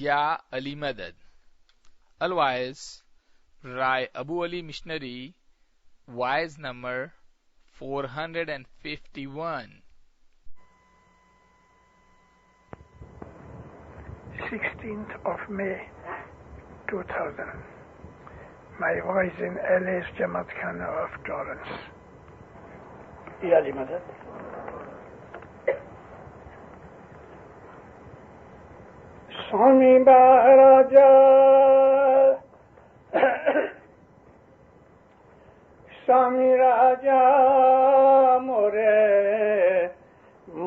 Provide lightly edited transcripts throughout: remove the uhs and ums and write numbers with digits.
یا علی مدد. Otherwise, write Abu Ali Missionary, wise number 451. 16th of May 2000. My voice in LA's Jamaat Khana of Torrance. Ya Ali Madad. Swami Maharaja, Swami Raja More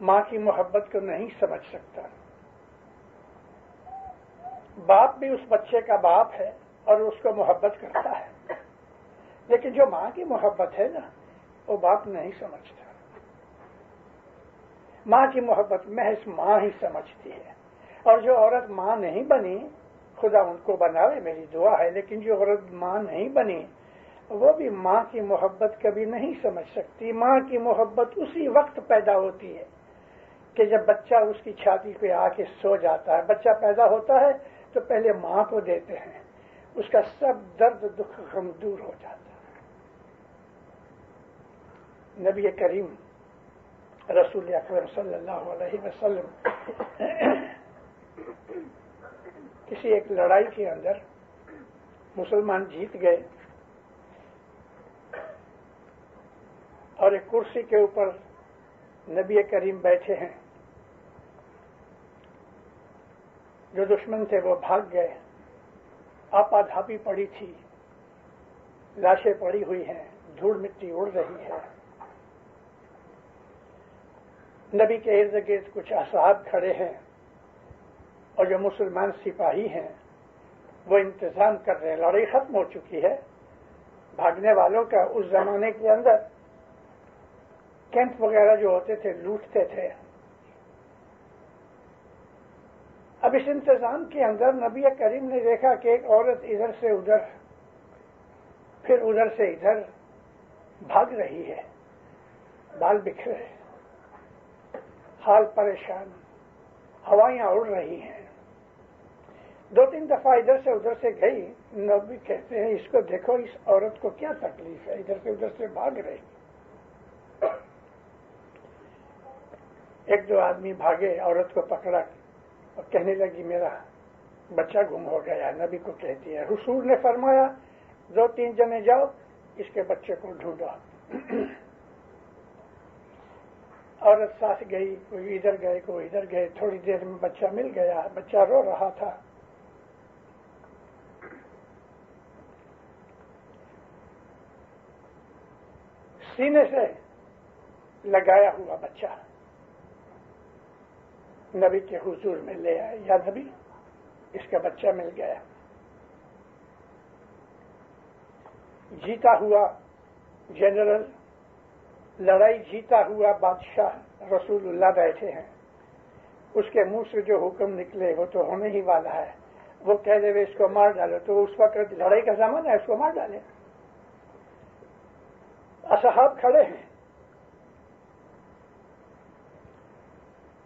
ماں کی محبت کو نہیں سمجھ سکتا. باپ بھی اس بچے کا باپ ہے اور اس کو محبت کرتا ہے، لیکن جو ماں کی محبت ہے نا وہ باپ نہیں سمجھتا. ماں کی محبت محض ماں ہی سمجھتی ہے. اور جو عورت ماں نہیں بنی، خدا ان کو بناوے، میری دعا ہے، لیکن جو عورت ماں نہیں بنی وہ بھی ماں کی محبت کبھی نہیں سمجھ سکتی. ماں کی محبت اسی وقت پیدا ہوتی ہے کہ جب بچہ اس کی چھاتی پہ آ کے سو جاتا ہے. بچہ پیدا ہوتا ہے تو پہلے ماں کو دیتے ہیں، اس کا سب درد دکھ غم دور ہو جاتا ہے. نبی کریم رسول اکرم صلی اللہ علیہ وسلم کسی ایک لڑائی کے اندر مسلمان جیت گئے اور ایک کرسی کے اوپر نبی کریم بیٹھے ہیں. جو دشمن تھے وہ بھاگ گئے. آپا دھاپی پڑی تھی، لاشیں پڑی ہوئی ہیں، دھوڑ مٹی اڑ رہی ہے. نبی کے ارد گرد کچھ اصحاب کھڑے ہیں اور جو مسلمان سپاہی ہیں وہ انتظام کر رہے ہیں. لڑائی ختم ہو چکی ہے. بھاگنے والوں کا اس زمانے کے اندر کیمپ وغیرہ جو ہوتے تھے لوٹتے تھے. اب اس انتظام کے اندر نبی کریم نے دیکھا کہ ایک عورت ادھر سے ادھر پھر ادھر سے ادھر بھاگ رہی ہے، بال بکھرے، حال پریشان، ہوائیاں اڑ رہی ہیں. 2-3 دفعہ ادھر سے ادھر سے گئی. نبی کہتے ہیں اس کو دیکھو، اس عورت کو کیا تکلیف ہے، ادھر سے بھاگ رہی. 1-2 آدمی بھاگے، عورت کو پکڑا اور کہنے لگی میرا بچہ گم ہو گیا. نبی کو کہتی ہے. حضور نے فرمایا 2-3 جنے جاؤ اس کے بچے کو ڈھونڈو. عورت ساتھ گئی، کوئی ادھر گئے کوئی ادھر گئے. تھوڑی دیر میں بچہ مل گیا. بچہ رو رہا تھا. سینے سے لگایا ہوا بچہ نبی کے حضور میں لے آئے. یا نبی اس کا بچہ مل گیا. جیتا ہوا جنرل، لڑائی جیتا ہوا بادشاہ رسول اللہ بیٹھے ہیں. اس کے منہ سے جو حکم نکلے وہ تو ہونے ہی والا ہے. وہ کہہ دے اس کو مار ڈالو تو اس وقت لڑائی کا زمانہ ہے، اس کو مار ڈالے. اصحاب کھڑے ہیں.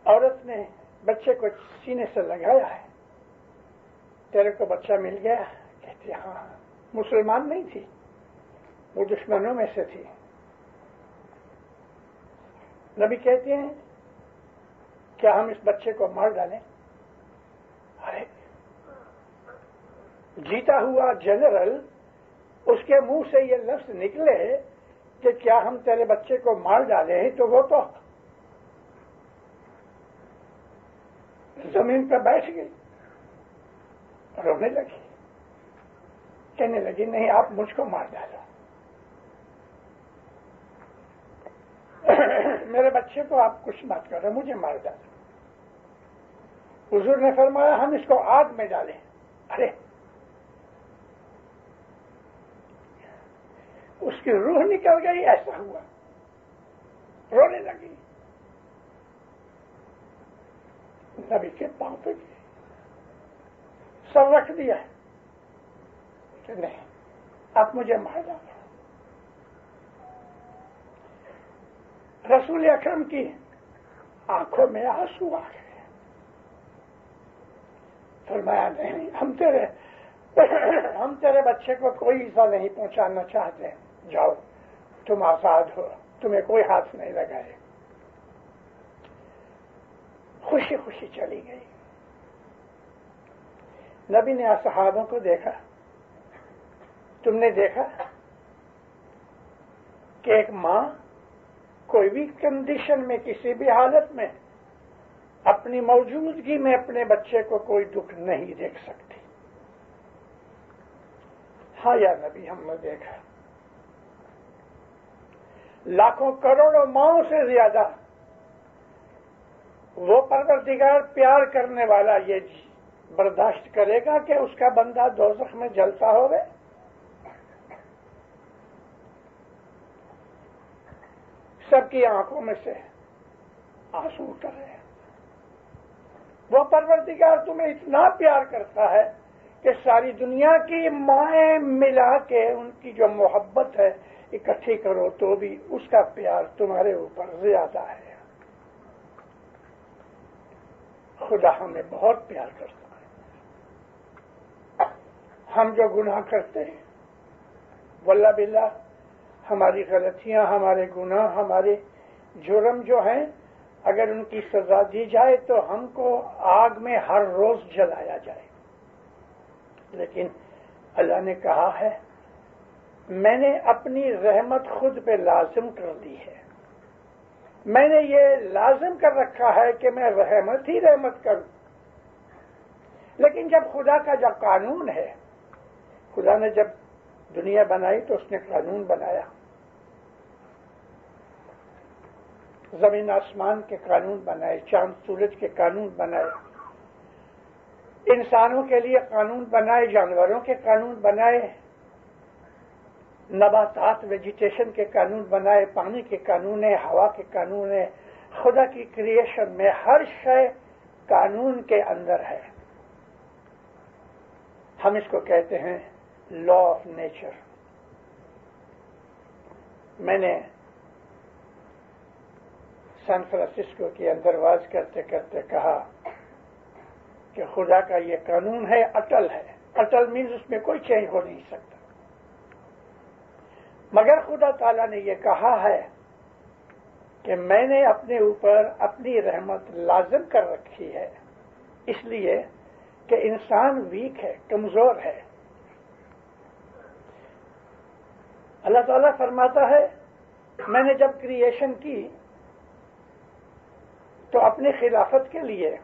عورت نے بچے کو سینے سے لگایا ہے. تیرے کو بچہ مل گیا؟ کہتے ہاں. مسلمان نہیں تھی، وہ دشمنوں میں سے تھی. نبی کہتے ہیں کیا ہم اس بچے کو مار ڈالیں؟ ارے جیتا ہوا جنرل، اس کے منہ سے یہ لفظ نکلے کہ کیا ہم تیرے بچے کو مار ڈالیں، تو وہ تو زمین پہ بیٹھ گئی، رونے لگی، کہنے لگی نہیں آپ مجھ کو مار ڈالو. میرے بچے کو آپ کچھ مت کرو، مجھے مار ڈالو. حضور نے فرمایا ہم اس کو آگ میں ڈالیں. ارے اس کی روح نکل گئی. ایسا ہوا، رونے لگی. نبی کے پاؤں پہ گئی، سر رکھ دیا کہ نہیں آپ مجھے مار ڈالو. رسول اکرم کی آنکھوں میں آنسو آ گئے. فرمایا نہیں ہم تیرے بچے کو کوئی ایزا نہیں پہنچانا چاہتے. جاؤ تم آزاد ہو، تمہیں کوئی ہاتھ نہیں لگائے. خوشی خوشی چلی گئی. نبی نے اصحابوں کو دیکھا. تم نے دیکھا کہ ایک ماں کوئی بھی کنڈیشن میں کسی بھی حالت میں اپنی موجودگی میں اپنے بچے کو کوئی دکھ نہیں دیکھ سکتی. ہاں یا نبی ہم نے دیکھا. لاکھوں کروڑوں ماؤں سے زیادہ وہ پروردگار پیار کرنے والا یہ برداشت کرے گا کہ اس کا بندہ دوزخ میں جلتا ہوگا؟ سب کی آنکھوں میں سے آنسو اتر رہے ہیں۔ وہ پروردگار تمہیں اتنا پیار کرتا ہے کہ ساری دنیا کی مائیں ملا کے ان کی جو محبت ہے اکٹھی کرو تو بھی اس کا پیار تمہارے اوپر زیادہ ہے۔ خدا ہمیں بہت پیار کرتا ہے۔ ہم جو گناہ کرتے ہیں واللہ باللہ، ہماری غلطیاں، ہمارے گناہ، ہمارے جرم جو ہیں، اگر ان کی سزا دی جائے تو ہم کو آگ میں ہر روز جلایا جائے، لیکن اللہ نے کہا ہے میں نے اپنی رحمت خود پہ لازم کر دی ہے، میں نے یہ لازم کر رکھا ہے کہ میں رحمت ہی رحمت کروں۔ لیکن جب خدا کا جب قانون ہے، خدا نے جب دنیا بنائی تو اس نے قانون بنایا، زمین آسمان کے قانون بنائے، چاند سورج کے قانون بنائے، انسانوں کے لیے قانون بنائے، جانوروں کے قانون بنائے، نباتات ویجیٹیشن کے قانون بنائے، پانی کے قانون ہے، ہوا کے قانون ہے۔ خدا کی کریشن میں ہر شے قانون کے اندر ہے۔ ہم اس کو کہتے ہیں لا آف نیچر۔ میں نے سان فرانسسکو کے اندر واز کرتے کرتے کہا کہ خدا کا یہ قانون ہے، اٹل ہے۔ اٹل مینز اس میں کوئی چینج ہو نہیں سکتا، مگر خدا تعالیٰ نے یہ کہا ہے کہ میں نے اپنے اوپر اپنی رحمت لازم کر رکھی ہے، اس لیے کہ انسان ویک ہے، کمزور ہے۔ اللہ تعالیٰ فرماتا ہے میں نے جب کریشن کی تو اپنی خلافت کے لیے،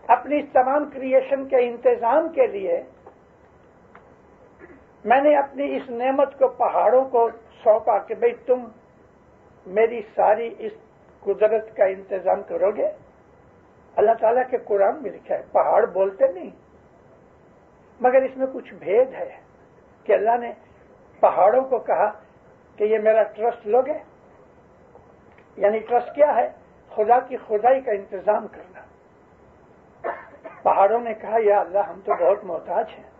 اپنی تمام کریشن کے انتظام کے لیے میں نے اپنی اس نعمت کو پہاڑوں کو سونپا کہ بھئی تم میری ساری اس قدرت کا انتظام کرو گے۔ اللہ تعالیٰ کے قرآن میں لکھا ہے، پہاڑ بولتے نہیں، مگر اس میں کچھ بھید ہے کہ اللہ نے پہاڑوں کو کہا کہ یہ میرا ٹرسٹ لوگے۔ یعنی ٹرسٹ کیا ہے؟ خدا کی خدائی کا انتظام کرنا۔ پہاڑوں نے کہا یا اللہ ہم تو بہت محتاج ہیں۔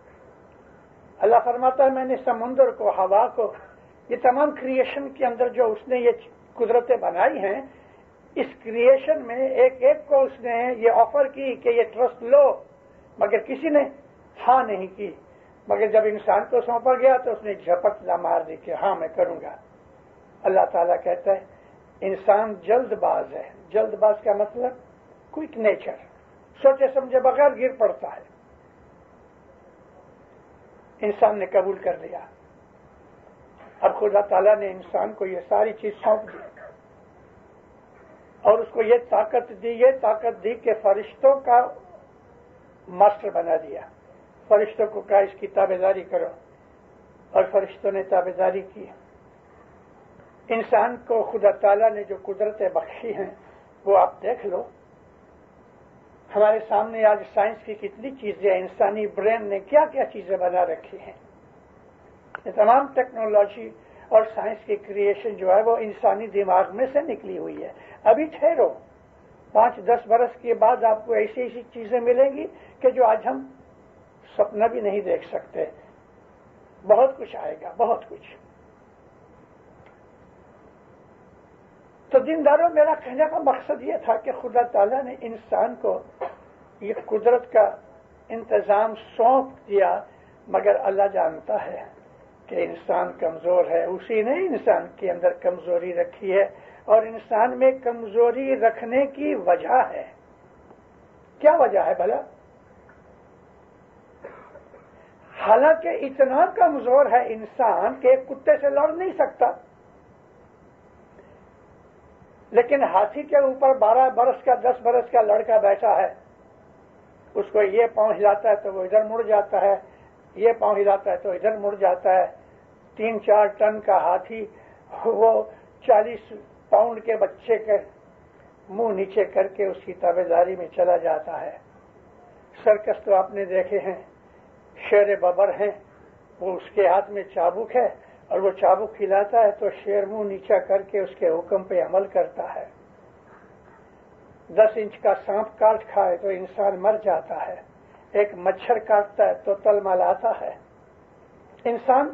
اللہ فرماتا ہے میں نے سمندر کو، ہوا کو، یہ تمام کریشن کے اندر جو اس نے یہ قدرتیں بنائی ہیں، اس کریشن میں ایک ایک کو اس نے یہ آفر کی کہ یہ ٹرسٹ لو، مگر کسی نے ہاں نہیں کی۔ مگر جب انسان کو سونپا گیا تو اس نے جھپٹ مار دی کہ ہاں میں کروں گا۔ اللہ تعالیٰ کہتا ہے انسان جلد باز ہے۔ جلد باز کا مطلب کوئک نیچر، سوچے سمجھے بغیر گر پڑتا ہے۔ انسان نے قبول کر لیا۔ اب خدا تعالیٰ نے انسان کو یہ ساری چیز سونپ دی اور اس کو یہ طاقت دی کہ فرشتوں کا ماسٹر بنا دیا۔ فرشتوں کو کہا اس کی تابعداری کرو، اور فرشتوں نے تابعداری کی۔ انسان کو خدا تعالیٰ نے جو قدرتیں بخشی ہیں وہ آپ دیکھ لو۔ ہمارے سامنے آج سائنس کی کتنی چیزیں، انسانی برین نے کیا کیا چیزیں بنا رکھی ہیں۔ یہ تمام ٹیکنالوجی اور سائنس کی کریشن جو ہے وہ انسانی دماغ میں سے نکلی ہوئی ہے۔ ابھی ٹھہرو، 5-10 برس کے بعد آپ کو ایسی ایسی چیزیں ملیں گی کہ جو آج ہم سپنا بھی نہیں دیکھ سکتے۔ بہت کچھ آئے گا، بہت کچھ۔ تو دینداروں، میرا کہنے کا مقصد یہ تھا کہ خدا تعالیٰ نے انسان کو یہ قدرت کا انتظام سونپ دیا، مگر اللہ جانتا ہے کہ انسان کمزور ہے۔ اسی نے انسان کے اندر کمزوری رکھی ہے، اور انسان میں کمزوری رکھنے کی وجہ ہے۔ کیا وجہ ہے بھلا؟ حالانکہ اتنا کمزور ہے انسان کہ ایک کتے سے لڑ نہیں سکتا، لیکن ہاتھی کے اوپر 12 برس کا 10 برس کا لڑکا بیٹھا ہے، اس کو یہ پاؤں ہلاتا ہے تو وہ ادھر مڑ جاتا ہے، یہ پاؤں ہلاتا ہے تو ادھر مڑ جاتا ہے۔ 3-4 ٹن کا ہاتھی وہ 40 پاؤنڈ کے بچے کے منہ نیچے کر کے اس کی تابعداری میں چلا جاتا ہے۔ سرکس تو آپ نے دیکھے ہیں، شیر ببر ہیں، وہ اس کے ہاتھ میں چابک ہے اور وہ چابک کھلاتا ہے تو شیر منہ نیچا کر کے اس کے حکم پہ عمل کرتا ہے۔ 10 انچ کا سانپ کاٹ کھائے تو انسان مر جاتا ہے، ایک مچھر کاٹتا ہے تو تلملاتا ہے۔ انسان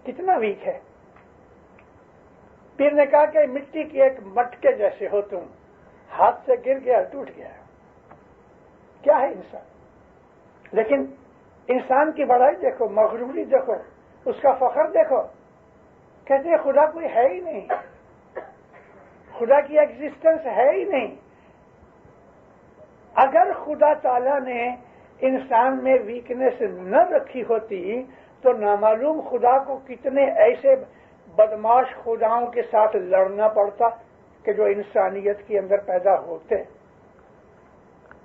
کتنا ویک ہے۔ پیر نے کہا کہ مٹی کی ایک مٹکے جیسے ہو تم، ہاتھ سے گر گیا ٹوٹ گیا۔ کیا ہے انسان؟ لیکن انسان کی بڑائی دیکھو، مغروری دیکھو، اس کا فخر دیکھو، کہتے ہیں خدا کوئی ہے ہی نہیں، خدا کی ایگزسٹنس ہے ہی نہیں۔ اگر خدا تعالی نے انسان میں ویکنس نہ رکھی ہوتی تو نامعلوم خدا کو کتنے ایسے بدماش خداؤں کے ساتھ لڑنا پڑتا کہ جو انسانیت کے اندر پیدا ہوتے۔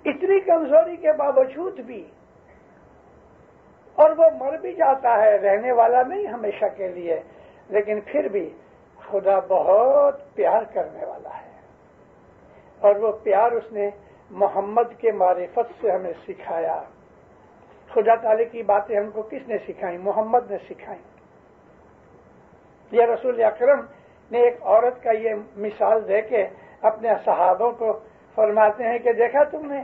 اتنی کمزوری کے باوجود بھی، اور وہ مر بھی جاتا ہے، رہنے والا نہیں ہمیشہ کے لیے، لیکن پھر بھی خدا بہت پیار کرنے والا ہے، اور وہ پیار اس نے محمد کے معرفت سے ہمیں سکھایا۔ خدا تعالی کی باتیں ہم کو کس نے سکھائیں؟ محمد نے سکھائیں۔ یہ رسول اکرم نے ایک عورت کا یہ مثال دے کے اپنے صحابوں کو فرماتے ہیں کہ دیکھا تم نے،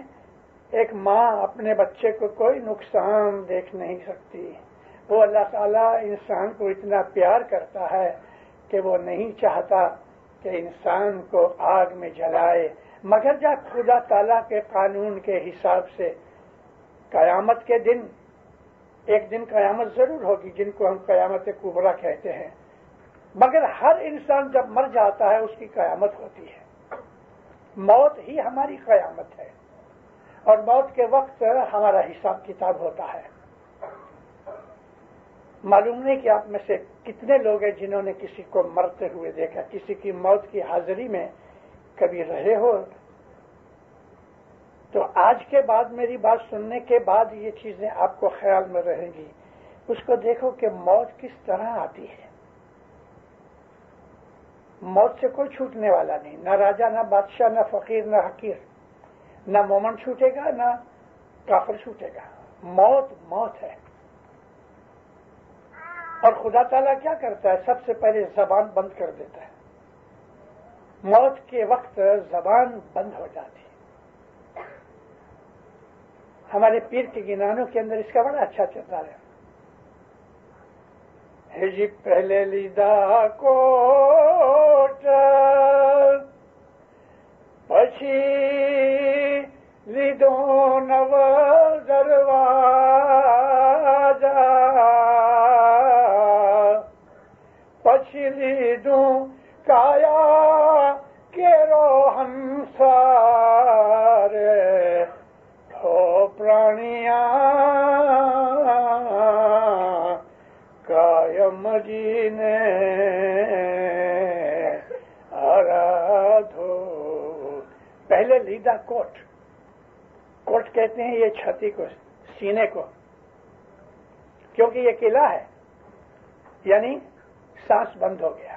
ایک ماں اپنے بچے کو کوئی نقصان دیکھ نہیں سکتی، وہ اللہ تعالیٰ انسان کو اتنا پیار کرتا ہے کہ وہ نہیں چاہتا کہ انسان کو آگ میں جلائے، مگر جب خدا تعالیٰ کے قانون کے حساب سے قیامت کے دن، ایک دن قیامت ضرور ہوگی جن کو ہم قیامت کبریٰ کہتے ہیں، مگر ہر انسان جب مر جاتا ہے اس کی قیامت ہوتی ہے۔ موت ہی ہماری قیامت ہے، اور موت کے وقت ہمارا حساب کتاب ہوتا ہے۔ معلوم نہیں کہ آپ میں سے کتنے لوگ ہیں جنہوں نے کسی کو مرتے ہوئے دیکھا، کسی کی موت کی حاضری میں کبھی رہے ہو، تو آج کے بعد میری بات سننے کے بعد یہ چیزیں آپ کو خیال میں رہیں گی۔ اس کو دیکھو کہ موت کس طرح آتی ہے۔ موت سے کوئی چھوٹنے والا نہیں، نہ راجہ، نہ بادشاہ، نہ فقیر، نہ حقیر، نہ مومن چھوٹے گا، نہ کافر چھوٹے گا۔ موت موت ہے۔ اور خدا تعالیٰ کیا کرتا ہے؟ سب سے پہلے زبان بند کر دیتا ہے۔ موت کے وقت زبان بند ہو جاتی ہے۔ ہمارے پیر کے گنانوں کے اندر اس کا بڑا اچھا چلتا ہے۔ جی پہلے لیدا کوٹ پچھی لیدو نو دروازہ، پچھی لیدو کایا کے روحن سارے ہو پرانیاں کائم جینے آرادھو۔ پہلے لیدہ کوٹ، کوٹ کہتے ہیں یہ چھاتی کو، سینے کو، کیونکہ یہ قلعہ ہے، یعنی سانس بند ہو گیا،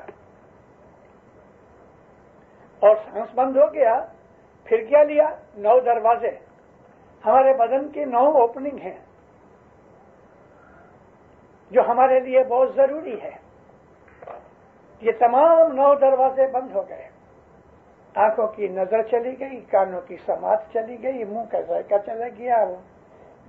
اور سانس بند ہو گیا پھر کیا لیا؟ 9 دروازے۔ ہمارے بدن کی 9 اوپننگ ہیں جو ہمارے لیے بہت ضروری ہے۔ یہ تمام 9 دروازے بند ہو گئے۔ آنکھوں کی نظر چلی گئی، کانوں کی سماعت چلی گئی، منہ کا ذائقہ چلا گیا،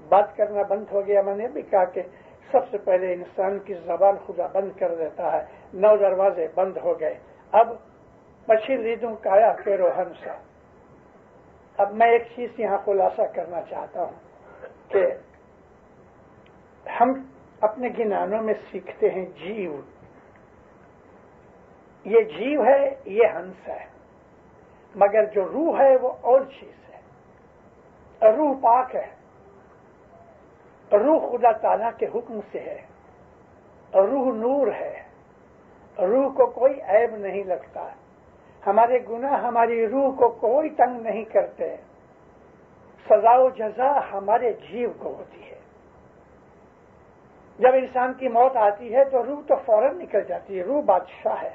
بات کرنا بند ہو گیا۔ میں نے بھی کہا کہ سب سے پہلے انسان کی زبان خدا بند کر دیتا ہے۔ 9 دروازے بند ہو گئے۔ اب پچھی لیدوں کایا کے روحن سا۔ اب میں ایک چیز یہاں خلاصہ کرنا چاہتا ہوں کہ ہم اپنے گنانوں میں سیکھتے ہیں جیو، یہ جیو ہے، یہ ہنس ہے، مگر جو روح ہے وہ اور چیز ہے۔ روح پاک ہے، روح خدا تعالیٰ کے حکم سے ہے، روح نور ہے، روح کو کوئی عیب نہیں لگتا، ہمارے گناہ ہماری روح کو کوئی تنگ نہیں کرتے، سزا و جزا ہمارے جیو کو ہوتی ہے۔ جب انسان کی موت آتی ہے تو روح تو فوراً نکل جاتی ہے، روح بادشاہ ہے۔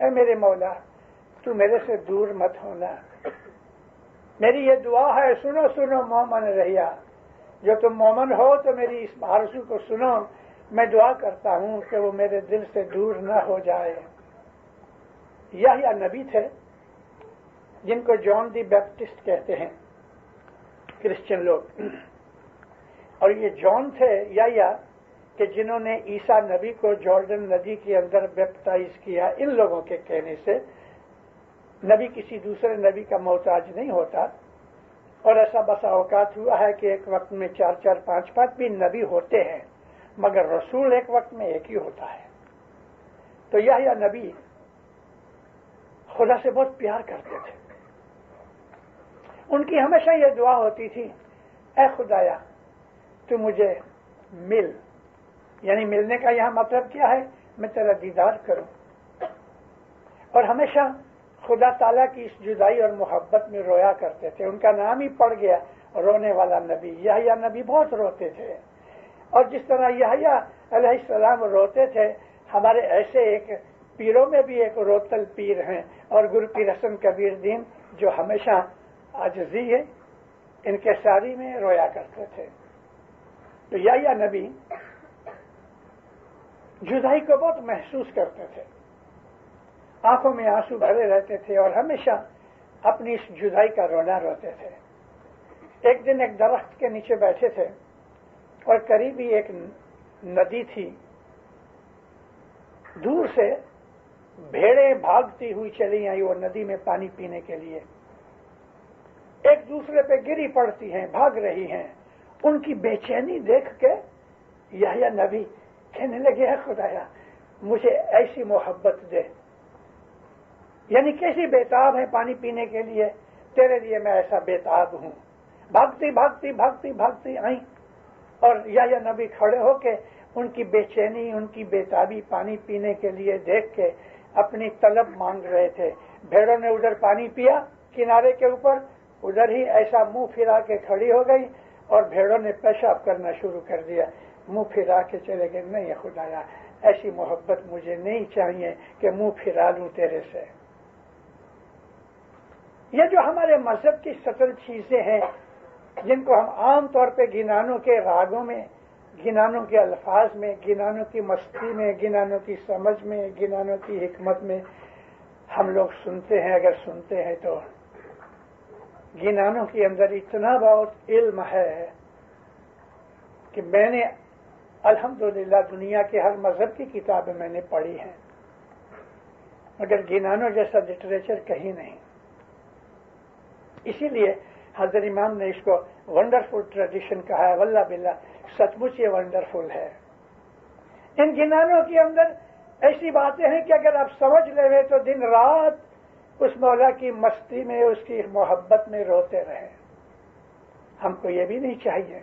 اے میرے مولا تو میرے سے دور مت ہونا، میری یہ دعا ہے، سنو سنو مومن رہیا، جو تم مومن ہو تو میری اس آرزو کو سنو، میں دعا کرتا ہوں کہ وہ میرے دل سے دور نہ ہو جائے۔ یحییٰ نبی تھے جن کو جان دی بیپٹسٹ کہتے ہیں کرسچن لوگ، اور یہ جان تھے یحییٰ کہ جنہوں نے عیسیٰ نبی کو جارڈن ندی کے اندر بیپٹائز کیا۔ ان لوگوں کے کہنے سے نبی کسی دوسرے نبی کا محتاج نہیں ہوتا، اور ایسا بسا اوقات ہوا ہے کہ ایک وقت میں 4 5 بھی نبی ہوتے ہیں، مگر رسول ایک وقت میں ایک ہی ہوتا ہے۔ تو یحییٰ نبی خدا سے بہت پیار کرتے تھے، ان کی ہمیشہ یہ دعا ہوتی تھی، اے خدایا تو مجھے مل، یعنی ملنے کا یہاں مطلب کیا ہے، میں تیرا دیدار کروں۔ اور ہمیشہ خدا تعالیٰ کی اس جدائی اور محبت میں رویا کرتے تھے۔ ان کا نام ہی پڑ گیا رونے والا نبی۔ یحییٰ نبی بہت روتے تھے، اور جس طرح یحییٰ علیہ السلام روتے تھے، ہمارے ایسے ایک پیروں میں بھی ایک روتل پیر ہیں، اور گرو پیر حسن کبیر دین جو ہمیشہ عاجزی ہے انکساری میں رویا کرتے تھے۔ تو یحییٰ نبی جدائی کو بہت محسوس کرتے تھے، آنکھوں میں آنسو بھرے رہتے تھے، اور ہمیشہ اپنی اس جدائی کا رونا روتے تھے۔ ایک دن ایک درخت کے نیچے بیٹھے تھے، اور قریب ہی ایک ندی تھی، دور سے بھیڑیں بھاگتی ہوئی چلی آئی وہ ندی میں پانی پینے کے لیے، ایک دوسرے پہ گری پڑتی ہیں، بھاگ رہی ہیں۔ ان کی بے چینی دیکھ کے یحییٰ نبی کہنے لگے، اے خدایا مجھے ایسی محبت دے، یعنی کیسی بےتاب ہے پانی پینے کے لیے، تیرے لیے میں ایسا بےتاب ہوں۔ بھاگتی بھاگتی بھاگتی بھاگتی آئیں، اور یحییٰ نبی کھڑے ہو کے ان کی بے چینی، ان کی بےتابی پانی پینے کے لیے دیکھ کے اپنی طلب مانگ رہے تھے۔ بھیڑوں نے ادھر پانی پیا کنارے کے اوپر، ادھر ہی ایسا منہ پھرا کے کھڑی ہو گئی، اور بھیڑوں نے پیشاب کرنا شروع کر دیا، منہ پھرا کے چلے گئے۔ نہیں خدایا ایسی محبت مجھے نہیں چاہیے کہ منہ پھرا لوں تیرے سے۔ یہ جو ہمارے مذہب کی سطل چیزیں ہیں، جن کو ہم عام طور پہ گنانوں کے راگوں میں، گنانوں کے الفاظ میں، گنانوں کی مستی میں، گنانوں کی سمجھ میں، گنانوں کی حکمت میں ہم لوگ سنتے ہیں، اگر سنتے ہیں تو گنانوں کے اندر اتنا بہت علم ہے کہ میں نے الحمدللہ دنیا کے ہر مذہب کی کتابیں میں نے پڑھی ہیں، مگر گنانوں جیسا لٹریچر کہیں نہیں۔ اسی لیے حضرت امام نے اس کو ونڈرفل ٹریڈیشن کہا ہے۔ واللہ باللہ سچ مچ یہ ونڈرفل ہے۔ ان گنانوں کے اندر ایسی باتیں ہیں کہ اگر آپ سمجھ لیں تو دن رات اس مولا کی مستی میں، اس کی محبت میں روتے رہیں۔ ہم کو یہ بھی نہیں چاہیے،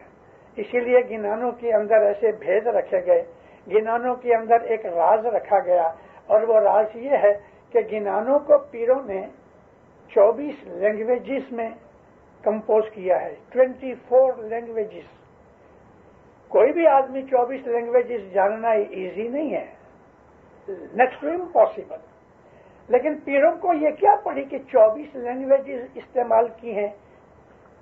اسی لیے گنانوں کے اندر ایسے بھید رکھے گئے، گنانوں کے اندر ایک راز رکھا گیا، اور وہ راز یہ ہے کہ گنانوں کو پیروں نے 24 لینگویجز میں کمپوز کیا ہے، 24 لینگویجز۔ کوئی بھی آدمی 24 لینگویجز جاننا ایزی نہیں ہے، نیکسٹ ٹو امپاسبل، لیکن پیروں کو یہ کیا پڑی کہ 24 لینگویجز استعمال کی ہیں۔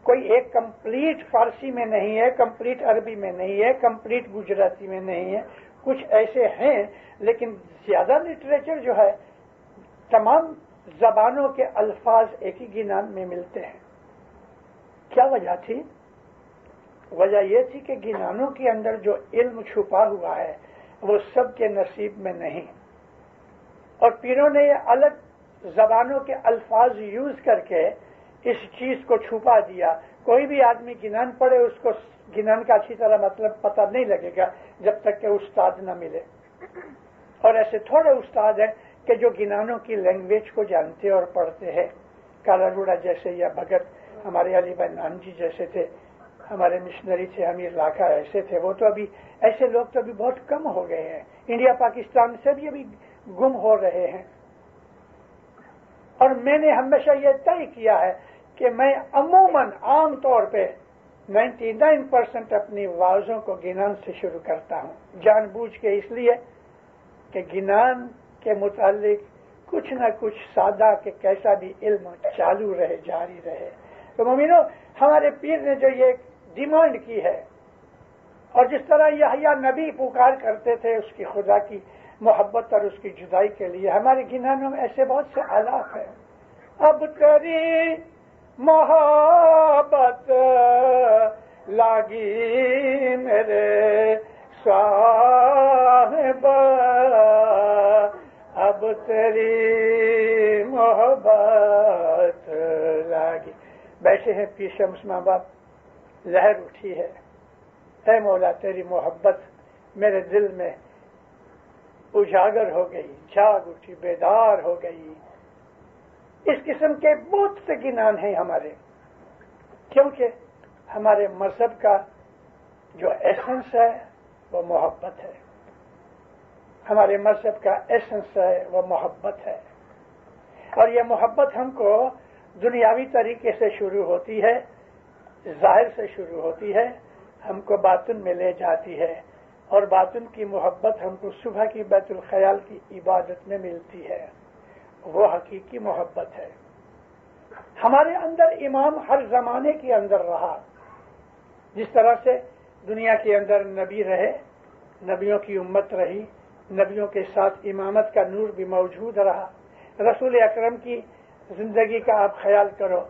کوئی ایک کمپلیٹ فارسی میں نہیں ہے، کمپلیٹ عربی میں نہیں ہے، کمپلیٹ گجراتی میں نہیں ہے، کچھ ایسے ہیں، لیکن زیادہ لٹریچر جو ہے تمام زبانوں کے الفاظ ایک ہی گنان میں ملتے ہیں۔ کیا وجہ تھی؟ وجہ یہ تھی کہ گنانوں کے اندر جو علم چھپا ہوا ہے وہ سب کے نصیب میں نہیں، اور پیروں نے یہ الگ زبانوں کے الفاظ یوز کر کے اس چیز کو چھپا دیا۔ کوئی بھی آدمی گنان پڑھے اس کو گنان کا اچھی طرح مطلب پتہ نہیں لگے گا جب تک کہ استاد نہ ملے، اور ایسے تھوڑے استاد ہیں کہ جو گنانوں کی لینگویج کو جانتے اور پڑھتے ہیں۔ کالا روڑا جیسے یا بھگت ہمارے علی بھائی نام جی جیسے تھے، ہمارے مشنری تھے امیر لاکھا ایسے تھے، وہ تو ابھی ایسے لوگ تو ابھی بہت کم ہو گئے ہیں، انڈیا پاکستان سے بھی ابھی گم ہو رہے ہیں۔ اور میں نے ہمیشہ یہ طے کیا ہے کہ میں عموماً عام طور پہ 99% اپنی واعظوں کو گنان سے شروع کرتا ہوں، جان بوجھ کے، اس لیے کہ گنان کے متعلق کچھ نہ کچھ سادہ کہ کیسا بھی علم چالو رہے، جاری رہے۔ تو مومنو، ہمارے پیر نے جو یہ ڈیمانڈ کی ہے، اور جس طرح یحییٰ نبی پکار کرتے تھے اس کی خدا کی محبت اور اس کی جدائی کے لیے، ہمارے گنانوں میں ایسے بہت سے آلاف ہیں۔ اب تیری محبت لاگی میرے صاحب، اب تیری محبت لاگی۔ بیٹھے ہیں پیر شمس ماں باپ، لہر اٹھی ہے، اے مولا تیری محبت میرے دل میں اجاگر ہو گئی، جاگ اٹھی، بیدار ہو گئی۔ اس قسم کے بہت سے گنان ہیں ہمارے، کیونکہ ہمارے مذہب کا جو ایسنس ہے وہ محبت ہے، ہمارے مذہب کا ایسنس ہے وہ محبت ہے، اور یہ محبت ہم کو دنیاوی طریقے سے شروع ہوتی ہے، ظاہر سے شروع ہوتی ہے، ہم کو باطن میں لے جاتی ہے، اور باطن کی محبت ہم کو صبح کی بیت الخیال کی عبادت میں ملتی ہے، وہ حقیقی محبت ہے۔ ہمارے اندر امام ہر زمانے کے اندر رہا، جس طرح سے دنیا کے اندر نبی رہے، نبیوں کی امت رہی، نبیوں کے ساتھ امامت کا نور بھی موجود رہا۔ رسول اکرم کی زندگی کا آپ خیال کرو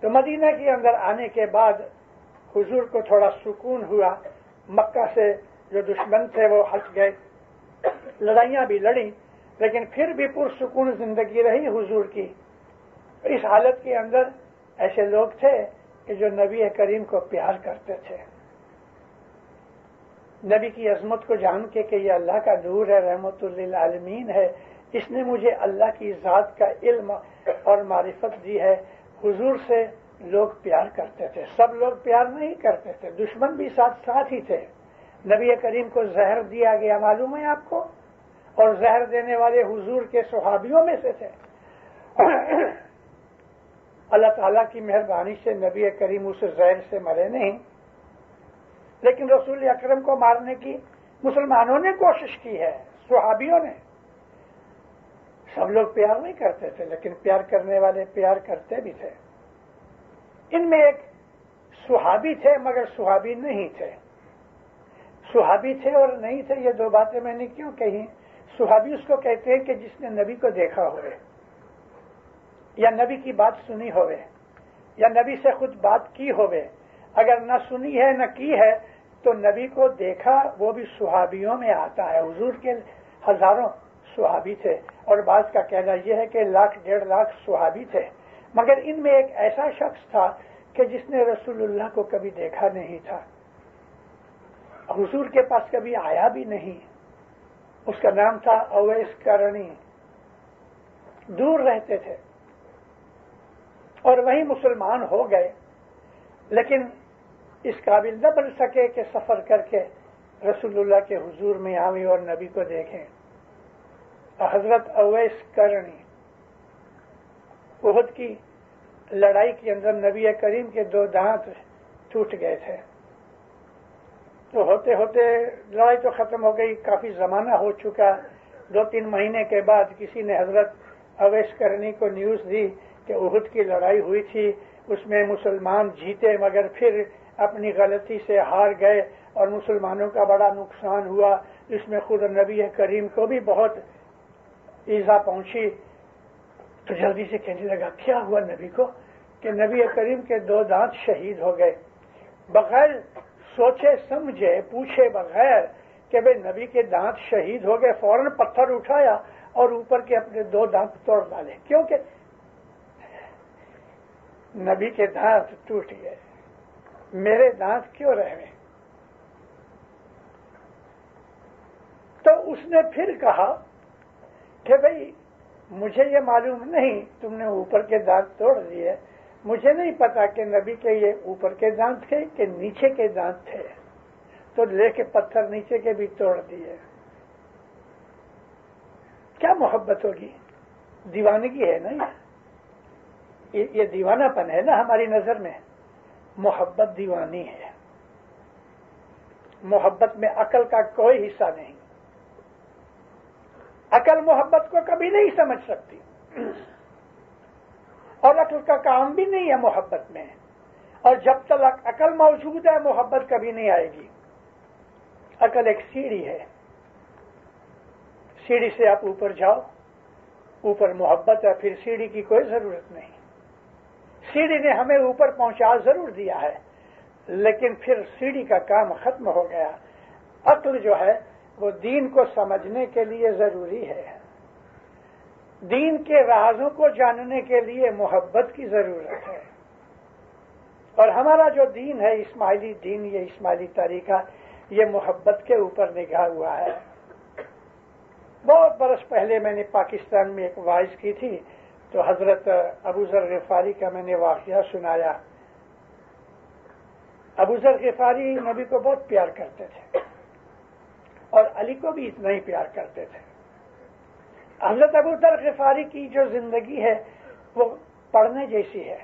تو مدینہ کے اندر آنے کے بعد حضور کو تھوڑا سکون ہوا، مکہ سے جو دشمن تھے وہ ہٹ گئے، لڑائیاں بھی لڑیں، لیکن پھر بھی پرسکون زندگی رہی حضور کی۔ اس حالت کے اندر ایسے لوگ تھے کہ جو نبی کریم کو پیار کرتے تھے، نبی کی عظمت کو جان کے کہ یہ اللہ کا نور ہے، رحمت للعالمین ہے، اس نے مجھے اللہ کی ذات کا علم اور معرفت دی ہے۔ حضور سے لوگ پیار کرتے تھے، سب لوگ پیار نہیں کرتے تھے، دشمن بھی ساتھ ساتھ ہی تھے۔ نبی کریم کو زہر دیا گیا، معلوم ہے آپ کو، اور زہر دینے والے حضور کے صحابیوں میں سے تھے۔ اللہ تعالیٰ کی مہربانی سے نبی کریم اس زہر سے مرے نہیں، لیکن رسول اکرم کو مارنے کی مسلمانوں نے کوشش کی ہے، صحابیوں نے۔ سب لوگ پیار نہیں کرتے تھے، لیکن پیار کرنے والے پیار کرتے بھی تھے۔ ان میں ایک صحابی تھے مگر صحابی نہیں تھے۔ صحابی تھے اور نہیں تھے، یہ دو باتیں میں نے کیوں کہی؟ صحابی اس کو کہتے ہیں کہ جس نے نبی کو دیکھا ہوئے، یا نبی کی بات سنی ہوئے، یا نبی سے خود بات کی ہوئے۔ اگر نہ سنی ہے نہ کی ہے تو نبی کو دیکھا، وہ بھی صحابیوں میں آتا ہے۔ حضور کے ہزاروں صحابی تھے، اور بعض کا کہنا یہ ہے کہ 1,00,000-1,50,000 صحابی تھے، مگر ان میں ایک ایسا شخص تھا کہ جس نے رسول اللہ کو کبھی دیکھا نہیں تھا، حضور کے پاس کبھی آیا بھی نہیں۔ اس کا نام تھا اویس کرنی، دور رہتے تھے اور وہی مسلمان ہو گئے، لیکن اس قابل نہ بن سکے کہ سفر کر کے رسول اللہ کے حضور میں آویں اور نبی کو دیکھیں۔ حضرت اویس کرنی احد کی لڑائی کے اندر نبی کریم کے 2 دانت ٹوٹ گئے تھے، تو ہوتے ہوتے لڑائی تو ختم ہو گئی، کافی زمانہ ہو چکا۔ 2-3 مہینے کے بعد کسی نے حضرت اویس کرنی کو نیوز دی کہ احد کی لڑائی ہوئی تھی، اس میں مسلمان جیتے مگر پھر اپنی غلطی سے ہار گئے اور مسلمانوں کا بڑا نقصان ہوا، اس میں خود نبی کریم کو بھی بہت ایذا پہنچی۔ تو جلدی سے کہنے لگا کیا ہوا نبی کو کہ نبی کریم کے 2 دانت شہید ہو گئے۔ بغیر سوچے سمجھے پوچھے بغیر کہ بھئی نبی کے دانت شہید ہو گئے، فوراً پتھر اٹھایا اور اوپر کے اپنے 2 دانت توڑ ڈالے، کیونکہ نبی کے دانت ٹوٹ گئے، میرے دانت کیوں رہے؟ تو اس نے پھر کہا کہ بھئی مجھے یہ معلوم نہیں، تم نے اوپر کے دانت توڑ دیے، مجھے نہیں پتا کہ نبی کے یہ اوپر کے دانت تھے کہ نیچے کے دانت تھے، تو لے کے پتھر نیچے کے بھی توڑ دیے۔ کیا محبت ہوگی؟ دیوانگی ہے نا، یہ دیوانہ پن ہے نا ہماری نظر میں۔ محبت دیوانی ہے، محبت میں عقل کا کوئی حصہ نہیں۔ عقل محبت کو کبھی نہیں سمجھ سکتی، اور عقل کا کام بھی نہیں ہے محبت میں، اور جب تک عقل موجود ہے محبت کبھی نہیں آئے گی۔ عقل ایک سیڑھی ہے، سیڑھی سے آپ اوپر جاؤ، اوپر محبت ہے، پھر سیڑھی کی کوئی ضرورت نہیں۔ سیڑھی نے ہمیں اوپر پہنچا ضرور دیا ہے، لیکن پھر سیڑھی کا کام ختم ہو گیا۔ عقل جو ہے وہ دین کو سمجھنے کے لیے ضروری ہے، دین کے رازوں کو جاننے کے لیے محبت کی ضرورت ہے، اور ہمارا جو دین ہے اسماعیلی دین، یہ اسماعیلی طریقہ، یہ محبت کے اوپر نگاہ ہوا ہے۔ بہت برس پہلے میں نے پاکستان میں ایک وعظ کی تھی، تو حضرت ابو ذر غفاری کا میں نے واقعہ سنایا۔ ابو ذر غفاری نبی کو بہت پیار کرتے تھے، اور علی کو بھی اتنا ہی پیار کرتے تھے۔ حضرت ابو ذر غفاری کی جو زندگی ہے وہ پڑھنے جیسی ہے۔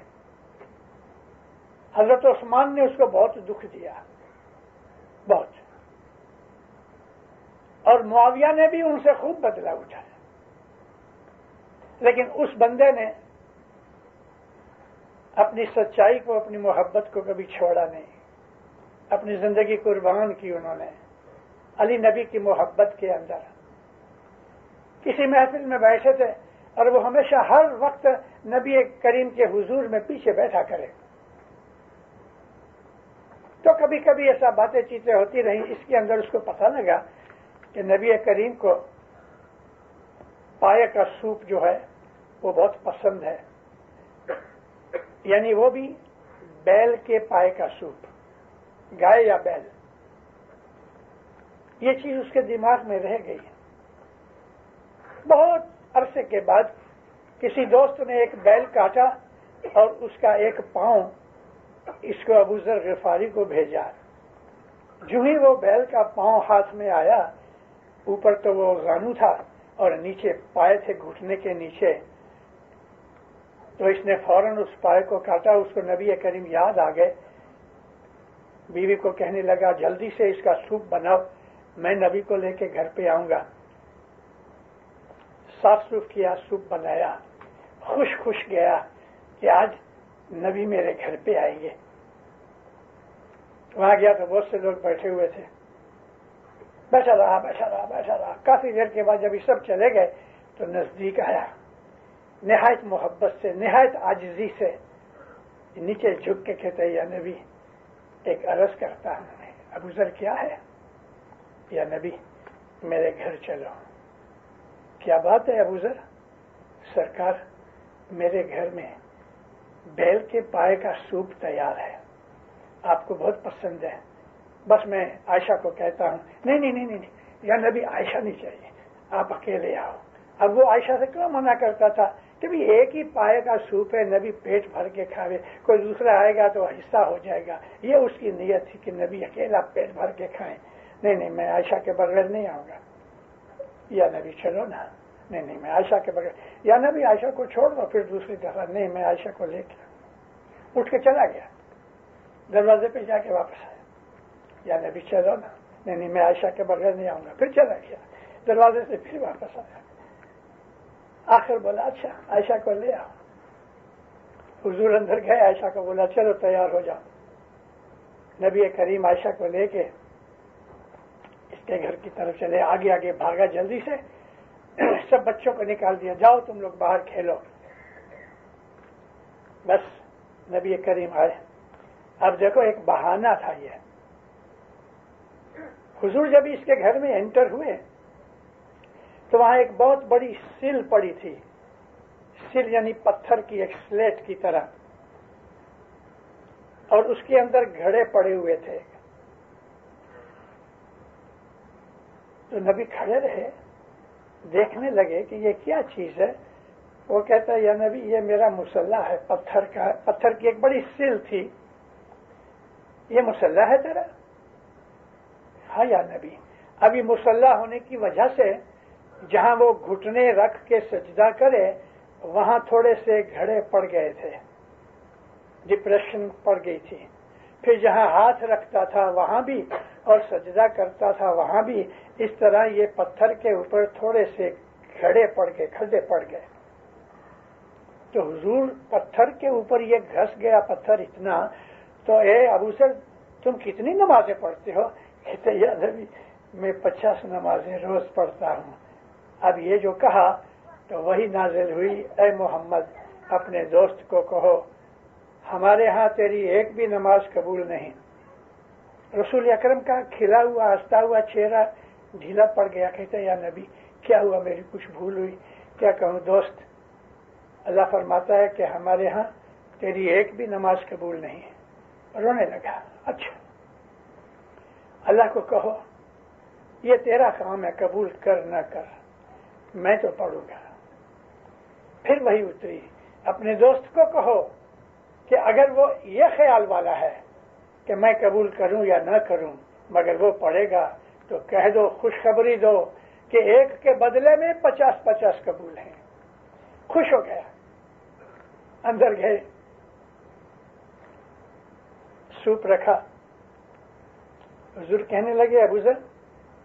حضرت عثمان نے اس کو بہت دکھ دیا، بہت، اور معاویہ نے بھی ان سے خوب بدلہ اٹھایا، لیکن اس بندے نے اپنی سچائی کو، اپنی محبت کو کبھی چھوڑا نہیں، اپنی زندگی قربان کی انہوں نے علی نبی کی محبت کے اندر۔ کسی محفل میں بیٹھے تھے اور وہ ہمیشہ ہر وقت نبی کریم کے حضور میں پیچھے بیٹھا کرے، تو کبھی کبھی ایسا باتیں چیتیں ہوتی رہیں، اس کے اندر اس کو پتہ لگا کہ نبی کریم کو پائے کا سوپ جو ہے وہ بہت پسند ہے، یعنی وہ بھی بیل کے پائے کا سوپ، گائے یا بیل، یہ چیز اس کے دماغ میں رہ گئی۔ بہت عرصے کے بعد کسی دوست نے ایک بیل کاٹا اور اس کا ایک پاؤں اس کو ابو ذر غفاری کو بھیجا۔ جو ہی وہ بیل کا پاؤں ہاتھ میں آیا، اوپر تو وہ زانو تھا اور نیچے پائے تھے گھٹنے کے نیچے، تو اس نے فوراً اس پائے کو کاٹا۔ اس کو نبی کریم یاد آ گئے، بیوی کو کہنے لگا جلدی سے اس کا سوپ بناؤ، میں نبی کو لے کے گھر پہ آؤں گا۔ صاف سوف کیا، سوپ بنایا، خوش خوش گیا کہ آج نبی میرے گھر پہ آئیں گے۔ وہاں گیا تو بہت سے لوگ بیٹھے ہوئے تھے، بیٹھا رہا۔ کافی دیر کے بعد جب یہ سب چلے گئے تو نزدیک آیا، نہایت محبت سے، نہایت عاجزی سے نیچے جھک کے کہتے یا نبی ایک عرض کرتا ہوں، ابو ذر کیا ہے؟ یا نبی میرے گھر چلو۔ کیا بات ہے ابو ذر؟ سرکار میرے گھر میں بیل کے پائے کا سوپ تیار ہے، آپ کو بہت پسند ہے، بس میں عائشہ کو کہتا ہوں۔ نہیں یا نبی عائشہ نہیں چاہیے، آپ اکیلے آؤ۔ اب وہ عائشہ سے کیوں منع کرتا تھا کہ بھی ایک ہی پائے کا سوپ ہے، نبی پیٹ بھر کے کھاوے، کوئی دوسرا آئے گا تو حصہ ہو جائے گا۔ یہ اس کی نیت تھی کہ نبی اکیلا پیٹ بھر کے کھائیں۔ نہیں میں عائشہ کے بغیر نہیں آؤں گا۔ یا نبی چلو نا، نہیں میں عائشہ کے بغیر، یا نبی عائشہ کو چھوڑ دو، پھر دوسری دفعہ نہیں میں عائشہ کو لے کے اٹھ کے چلا گیا، دروازے پہ جا کے واپس آیا۔ یا نبی چلو نا، نہیں میں عائشہ کے بغیر نہیں آؤں گا، پھر چلا گیا، دروازے سے پھر واپس آیا۔ آخر بولا اچھا عائشہ کو لے آؤ۔ حضور اندر گئے، عائشہ کو بولا چلو تیار ہو جاؤ۔ نبی کریم عائشہ کو لے کے اس کے گھر کی طرف چلے، آگے بھاگا جلدی سے، سب بچوں کو نکال دیا، جاؤ تم لوگ باہر کھیلو۔ بس نبی کریم آئے۔ اب دیکھو ایک بہانہ تھا یہ۔ حضور جب اس کے گھر میں انٹر ہوئے تو وہاں ایک بہت بڑی سل پڑی تھی، سل یعنی پتھر کی ایک سلیٹ کی طرح، اور اس کے اندر گھڑے پڑے ہوئے تھے۔ تو نبی کھڑے رہے، دیکھنے لگے کہ یہ کیا چیز ہے۔ وہ کہتا ہے یا نبی یہ میرا مسلح ہے، پتھر کی ایک بڑی سل تھی، یہ مسلح ہے تیرا؟ ہاں یا نبی۔ اب یہ مسلح ہونے کی وجہ سے جہاں وہ گھٹنے رکھ کے سجدہ کرے وہاں تھوڑے سے گھڑے پڑ گئے تھے، ڈپریشن پڑ گئی تھی۔ پھر جہاں ہاتھ رکھتا تھا وہاں بھی، اور سجدہ کرتا تھا وہاں بھی، اس طرح یہ پتھر کے اوپر تھوڑے سے گھڑے پڑ گئے، کھڈے پڑ گئے. تو حضور پتھر کے اوپر یہ گھس گیا پتھر اتنا. تو اے ابو سر تم کتنی نمازیں پڑھتے ہو؟ کہتے یا نبی میں 50 نمازیں روز پڑھتا ہوں. اب یہ جو کہا تو وہی نازل ہوئی، اے محمد اپنے دوست کو کہو ہمارے ہاں تیری ایک بھی نماز قبول نہیں. رسول اکرم کا کھلا ہوا ہنستا ہوا چہرہ ڈھیلا پڑ گیا. کہتے یا نبی کیا ہوا، میری کچھ بھول ہوئی، کیا کہوں؟ دوست اللہ فرماتا ہے کہ ہمارے ہاں تیری ایک بھی نماز قبول نہیں ہے. رونے لگا. اچھا اللہ کو کہو یہ تیرا کام ہے، قبول کر نہ کر، میں تو پڑھوں گا. پھر وہی اتری. اپنے دوست کو کہو کہ اگر وہ یہ خیال والا ہے کہ میں قبول کروں یا نہ کروں مگر وہ پڑھے گا تو کہہ دو، خوشخبری دو کہ ایک کے بدلے میں 50 قبول ہیں. خوش ہو گیا. اندر گئے، سوپ رکھا. حضور کہنے لگے ابو ذر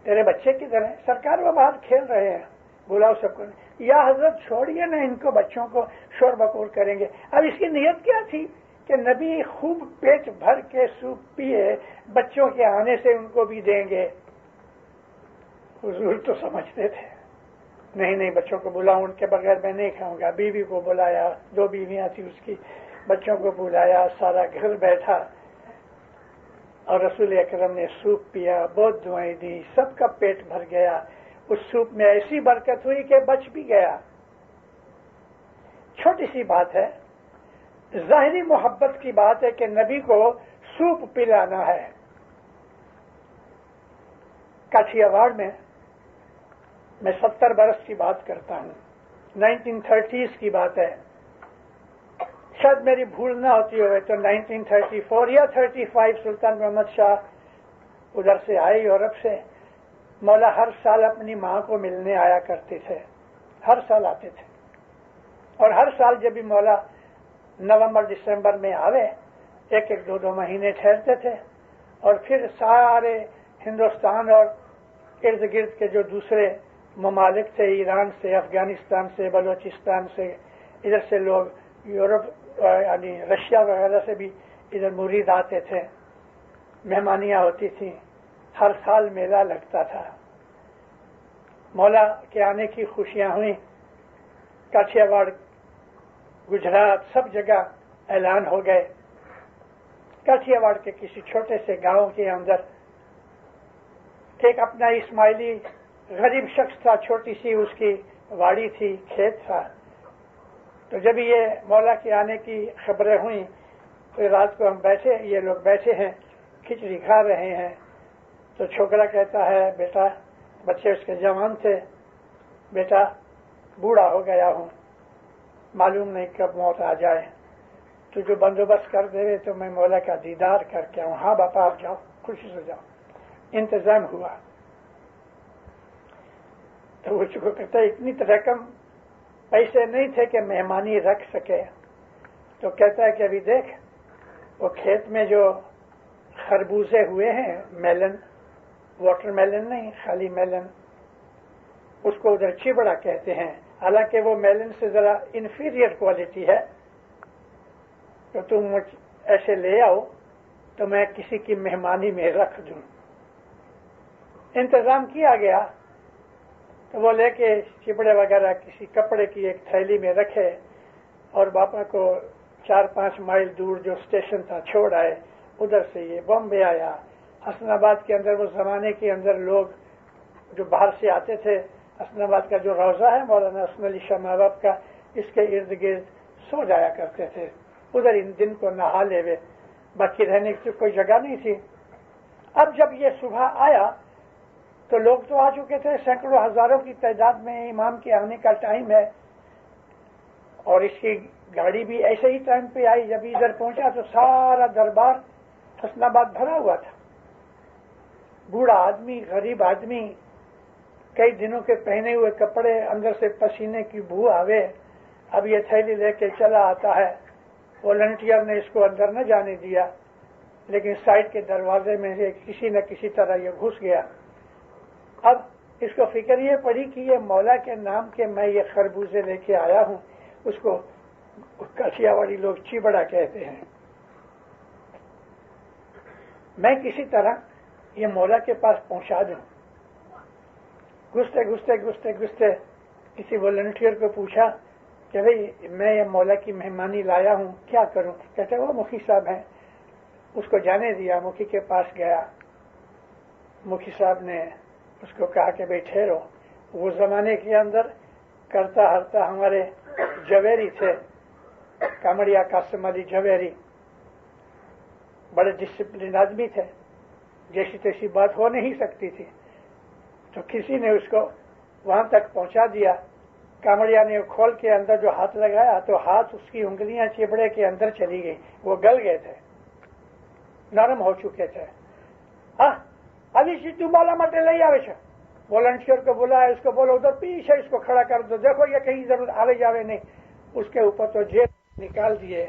تیرے بچے کدھر ہیں؟ سرکار وہ باہر کھیل رہے ہیں، بلاؤ سب کو. یا حضرت چھوڑیے نا ان کو، بچوں کو شور بکور کریں گے. اب اس کی نیت کیا تھی کہ نبی خوب پیٹ بھر کے سوپ پیے، بچوں کے آنے سے ان کو بھی دیں گے. حضور تو سمجھتے تھے نہیں بچوں کو بلاؤں، ان کے بغیر میں نہیں کھاؤں گا. بیوی کو بلایا، 2 بیویاں تھی اس کی، بچوں کو بلایا، سارا گھر بیٹھا اور رسول اکرم نے سوپ پیا، بہت دعائیں دی، سب کا پیٹ بھر گیا. اس سوپ میں ایسی برکت ہوئی کہ بچ بھی گیا. چھوٹی سی بات ہے، ظاہری محبت کی بات ہے کہ نبی کو سوپ پلانا ہے. کاٹھیا واڑ میں 70 برس کی بات کرتا ہوں، 1930s کی بات ہے، شاید میری بھول نہ ہوتی ہوئے تو 1934 یا 35 سلطان محمد شاہ ادھر سے آئے یورپ سے. مولا ہر سال اپنی ماں کو ملنے آیا کرتے تھے، ہر سال آتے تھے. اور ہر سال جب بھی مولا نومبر دسمبر میں آوے 1-2 مہینے ٹھہرتے تھے اور پھر سارے ہندوستان اور ارد گرد کے جو دوسرے ممالک تھے، ایران سے، افغانستان سے، بلوچستان سے، ادھر سے لوگ یورپ یعنی رشیا وغیرہ سے بھی ادھر مرید آتے تھے، مہمانیاں ہوتی تھیں. ہر سال میلہ لگتا تھا. مولا کے آنے کی خوشیاں ہوئیں. کاٹھیا واڑ، گجرات، سب جگہ اعلان ہو گئے. کاٹھیا واڑ کے کسی چھوٹے سے گاؤں کے اندر ایک اپنا اسماعیلی غریب شخص تھا، چھوٹی سی اس کی واڑی تھی، کھیت تھا. تو جب یہ مولا کے آنے کی خبریں ہوئیں تو رات کو ہم بیٹھے، یہ لوگ بیٹھے ہیں، کھچڑی کھا رہے ہیں. تو چھوکرا کہتا ہے بیٹا، بچے اس کے جوان تھے، بیٹا بوڑھا ہو گیا ہوں، معلوم نہیں کب موت آ جائے، تو جو بندوبست کر دے تو میں مولا کا دیدار کر کے آؤں. ہاں باپا آپ جاؤ، خوشی سے جاؤ. انتظام ہوا. تو اس کو کہتا ہے اتنی رقم پیسے نہیں تھے کہ مہمانی رکھ سکے. تو کہتا ہے کہ ابھی دیکھ وہ کھیت میں جو خربوزے ہوئے ہیں، میلن، واٹر میلن نہیں، خالی میلن، اس کو ادھر چبڑا کہتے ہیں، حالانکہ وہ میلن سے ذرا انفیریئر کوالٹی ہے. تو تم ایسے لے آؤ تو میں کسی کی مہمانی میں رکھ دوں. انتظام کیا گیا. تو وہ لے کے چپڑے وغیرہ کسی کپڑے کی ایک تھیلی میں رکھے اور باپا کو 4-5 مائل دور جو اسٹیشن تھا چھوڑ آئے. ادھر سے یہ بامبے آیا. حسن آباد کے اندر وہ زمانے کے اندر لوگ جو باہر سے آتے تھے، حسن آباد کا جو روضہ ہے مولانا حسن علی شاہ مہراب کا، اس کے ارد گرد سو جایا کرتے تھے. ادھر ان دن کو نہا لے ہوئے، باقی رہنے کی کوئی جگہ نہیں تھی. اب جب یہ صبح آیا تو لوگ تو آ چکے تھے، سینکڑوں ہزاروں کی تعداد میں امام کے آنے کا ٹائم ہے، اور اس کی گاڑی بھی ایسے ہی ٹائم پہ آئی. جب ادھر پہنچا تو سارا دربار حسن آباد بھرا ہوا تھا. بوڑھا آدمی، غریب آدمی، کئی دنوں کے پہنے ہوئے کپڑے، اندر سے پسینے کی بو آوے. اب یہ تھیلی لے کے چلا آتا ہے. والنٹیئر نے اس کو اندر نہ جانے دیا، لیکن سائڈ کے دروازے میں سے کسی نہ کسی طرح یہ گھس گیا. اب اس کو فکر یہ پڑی کہ یہ مولا کے نام کے میں یہ خربوزے لے کے آیا ہوں، اس کو کٹھیا والی لوگ چیبڑا کہتے ہیں، میں کسی طرح یہ مولا کے پاس پہنچا دوں۔ گھستے کسی والنٹیئر کو پوچھا کہ بھئی میں یہ مولا کی مہمانی لایا ہوں، کیا کروں؟ کہتے وہ مکھی صاحب ہیں۔ اس کو جانے دیا، مکھی کے پاس گیا، مکھی صاحب نے اس کو کہا کہ بھئی ٹھہرو۔ وہ زمانے کے اندر کرتا ہرتا ہمارے جویری تھے، کامڑیا قاسم علی جویری، بڑے ڈسپلن آدمی تھے، جیسی تیسی بات ہو نہیں سکتی تھی، تو کسی نے اس کو وہاں تک پہنچا دیا۔ کامڑیا نے کھول کے اندر جو ہاتھ لگایا تو ہاتھ اس کی انگلیاں چبڑے کے اندر چلی گئی، وہ گل گئے تھے، نرم ہو چکے تھے۔ ابھی سیدھو مولا مٹے لے آوے چھے، والنٹیئر کو بلایا، اس کو بولو ادھر پیچھے اس کو کھڑا کر دو، دیکھو یہ کہیں ضرور آوے جاوے نہیں۔ اس کے اوپر تو جیب نکال دیے،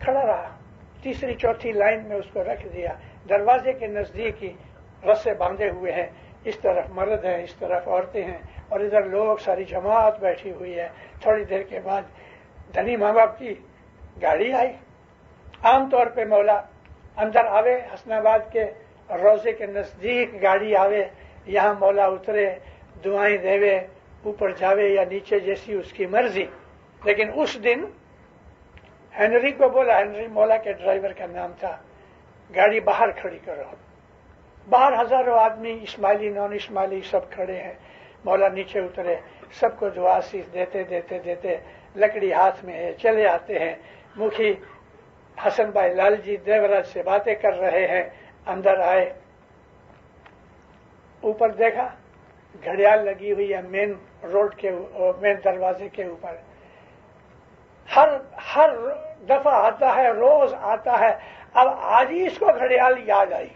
کھڑا رہا، تیسری چوتھی لائن میں اس کو رکھ دیا۔ دروازے کے نزدیک ہی رسے باندھے ہوئے ہیں، اس طرف مرد ہیں، اس طرف عورتیں ہیں، اور ادھر لوگ ساری جماعت بیٹھی ہوئی ہے۔ تھوڑی دیر کے بعد دھنی ماں باپ کی گاڑی آئی۔ عام طور پہ مولا اندر آوے، حسن آباد کے روزے کے نزدیک گاڑی آوے، یہاں مولا اترے، دعائیں دیوے، اوپر جاوے یا نیچے جیسی اس کی مرضی۔ لیکن اس دن ہنری کو بولا، ہنری مولا کے ڈرائیور کا نام تھا، گاڑی باہر کھڑی کرو۔ باہر ہزاروں آدمی، اسماعیلی نان اسماعیلی سب کھڑے ہیں۔ مولا نیچے اترے، سب کو دعا سیس دیتے لکڑی ہاتھ میں ہے، چلے آتے ہیں۔ مکھی حسن بھائی لال جی دیوراج سے باتیں کر رہے ہیں، اندر آئے، اوپر دیکھا گھڑیال لگی ہوئی ہے مین روڈ کے مین دروازے کے اوپر۔ ہر دفعہ آتا ہے، روز آتا ہے، اب آج ہی اس کو گھڑیال یاد آئی۔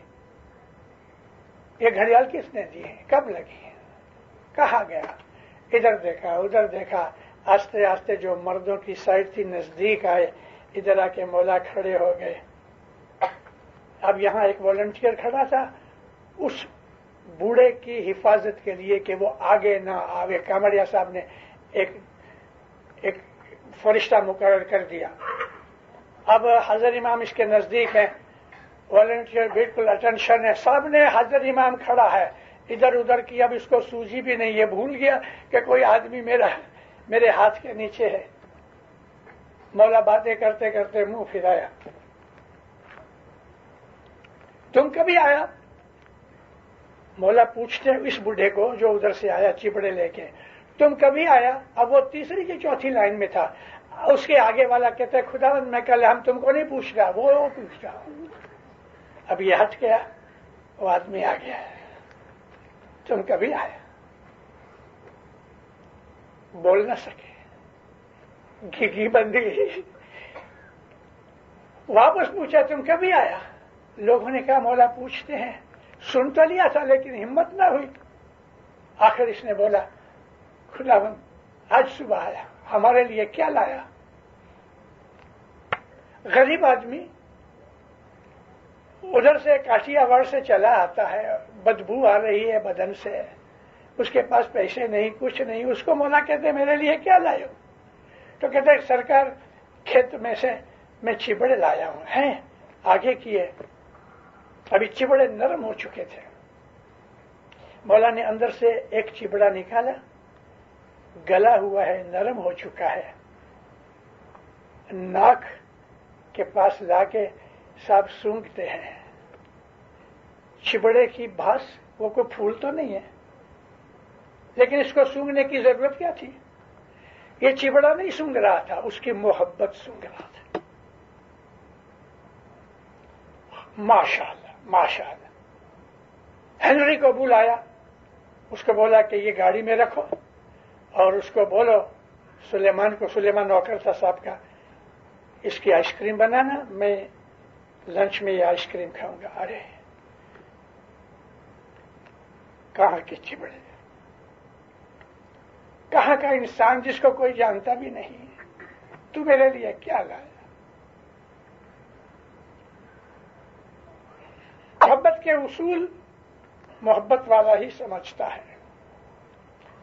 یہ گھڑیال کس نے دی ہے، کب لگی ہے، کہاں گیا؟ ادھر دیکھا ادھر دیکھا، آستے آستے جو مردوں کی سائڈ تھی نزدیک آئے، ادھر آ کے مولا کھڑے ہو گئے۔ اب یہاں ایک والنٹیئر کھڑا تھا اس بوڑھے کی حفاظت کے لیے کہ وہ آگے نہ آوے۔ کامڑیا صاحب نے ایک فرشتہ مقرر کر دیا۔ اب حضرت امام اس کے نزدیک ہیں، والنٹیئر بالکل اٹینشن ہے، سب نے حضرت امام کھڑا ہے، ادھر ادھر کی اب اس کو سوجی بھی نہیں، یہ بھول گیا کہ کوئی آدمی میرے ہاتھ کے نیچے ہے۔ مولا باتیں کرتے کرتے منہ پھرایا، تم کبھی آیا؟ مولا پوچھتے ہیں اس بوڑھے کو جو ادھر سے آیا چپڑے لے کے، تم کبھی آیا؟ اب وہ تیسری کی چوتھی لائن میں تھا، اس کے آگے والا کہتا ہے خداوند میں کل ہم تم کو نہیں پوچھ رہا، وہ پوچھ رہا۔ اب یہ ہٹ گیا، وہ آدمی آ گیا، تم کبھی آیا؟ بول نہ سکے، گھی بند گئی۔ واپس پوچھا تم کبھی آیا؟ لوگوں نے کہا مولا پوچھتے ہیں، سن تو لیا تھا لیکن ہمت نہ ہوئی۔ آخر اس نے بولا خداوند آج صبح آیا، ہمارے لیے کیا لایا؟ غریب آدمی ادھر سے کاٹیا واڑ سے چلا آتا ہے، بدبو آ رہی ہے بدن سے، اس کے پاس پیسے نہیں، کچھ نہیں، اس کو مولا کہتے میرے لیے کیا لائے ہو؟ تو کہتے سرکار کھیت میں سے میں چبڑے لایا ہوں۔ ہیں آگے کیے، ابھی چبڑے نرم ہو چکے تھے۔ مولا نے اندر سے ایک چبڑا نکالا، گلا ہوا ہے، نرم ہو چکا ہے، ناک کے پاس لا کے صاحب سونگتے ہیں۔ چبڑے کی بھاس وہ کوئی پھول تو نہیں ہے، لیکن اس کو سونگنے کی ضرورت کیا تھی؟ یہ چبڑا نہیں سونگ رہا تھا، اس کی محبت سونگ رہا تھا۔ ماشاءاللہ ماشاءاللہ۔ ہنری کو بلایا، اس کو بولا کہ یہ گاڑی میں رکھو اور اس کو بولو سلیمان کو، سلیمان نوکر تھا صاحب کا، اس کی آئس کریم بنانا، میں لنچ میں یہ آئس کریم کھاؤں گا۔ ارے کہاں کے چبڑے، کہاں کا انسان جس کو کوئی جانتا بھی نہیں، تو میرے لیے کیا لایا؟ محبت کے اصول محبت والا ہی سمجھتا ہے۔